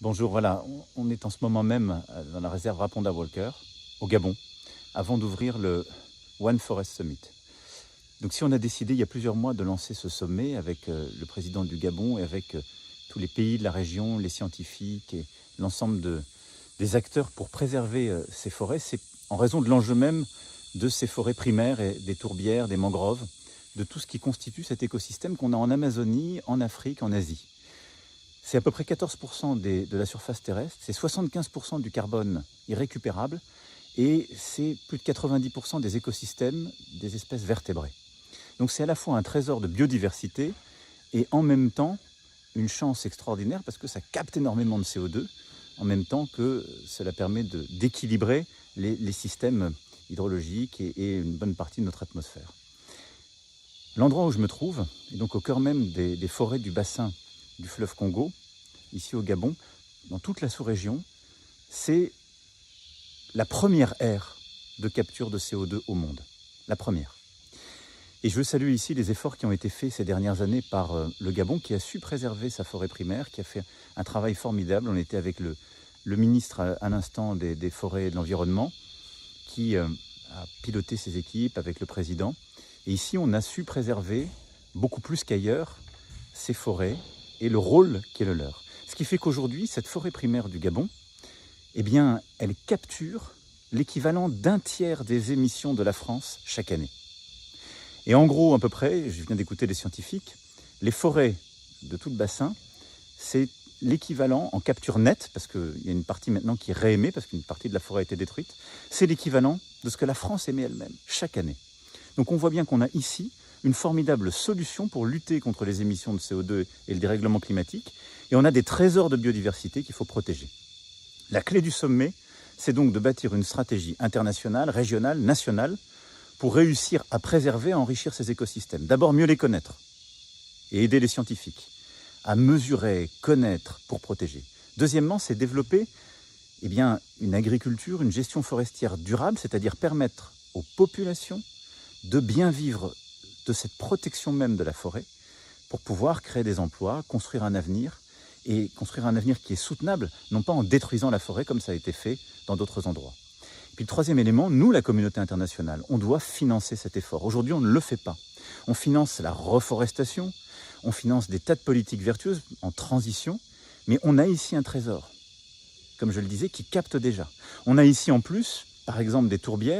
Bonjour, voilà, on est en ce moment même dans la réserve Raponda Walker, au Gabon, avant d'ouvrir le One Forest Summit. Donc si on a décidé il y a plusieurs mois de lancer ce sommet avec le président du Gabon et avec tous les pays de la région, les scientifiques et l'ensemble des acteurs pour préserver ces forêts, c'est en raison de l'enjeu même de ces forêts primaires et des tourbières, des mangroves, de tout ce qui constitue cet écosystème qu'on a en Amazonie, en Afrique, en Asie. C'est à peu près 14% de la surface terrestre, c'est 75% du carbone irrécupérable et c'est plus de 90% des écosystèmes des espèces vertébrées. Donc c'est à la fois un trésor de biodiversité et en même temps une chance extraordinaire parce que ça capte énormément de CO2 en même temps que cela permet d'équilibrer les systèmes hydrologiques et une bonne partie de notre atmosphère. L'endroit où je me trouve est donc au cœur même des forêts du bassin du fleuve Congo, ici au Gabon, dans toute la sous-région. C'est la première aire de capture de CO2 au monde, la première. Et je veux saluer ici les efforts qui ont été faits ces dernières années par le Gabon, qui a su préserver sa forêt primaire, qui a fait un travail formidable. On était avec le ministre à l'instant des forêts et de l'environnement, qui a piloté ses équipes avec le président. Et ici, on a su préserver, beaucoup plus qu'ailleurs, ces forêts et le rôle qui est le leur. Ce qui fait qu'aujourd'hui, cette forêt primaire du Gabon, eh bien, elle capture l'équivalent d'un tiers des émissions de la France chaque année. Et en gros, à peu près, je viens d'écouter les scientifiques, les forêts de tout le bassin, c'est l'équivalent en capture nette, parce qu'il y a une partie maintenant qui est réémet, parce qu'une partie de la forêt a été détruite, c'est l'équivalent de ce que la France émet elle-même chaque année. Donc on voit bien qu'on a ici une formidable solution pour lutter contre les émissions de CO2 et le dérèglement climatique. Et on a des trésors de biodiversité qu'il faut protéger. La clé du sommet, c'est donc de bâtir une stratégie internationale, régionale, nationale, pour réussir à préserver, à enrichir ces écosystèmes. D'abord, mieux les connaître et aider les scientifiques à mesurer, connaître pour protéger. Deuxièmement, c'est développer une agriculture, une gestion forestière durable, c'est-à-dire permettre aux populations de bien vivre de cette protection même de la forêt pour pouvoir créer des emplois, construire un avenir et construire un avenir qui est soutenable, non pas en détruisant la forêt comme ça a été fait dans d'autres endroits. Et puis le troisième élément, nous, la communauté internationale, on doit financer cet effort. Aujourd'hui, on ne le fait pas. On finance la reforestation, on finance des tas de politiques vertueuses en transition, mais on a ici un trésor, comme je le disais, qui capte déjà. On a ici en plus, par exemple, des tourbières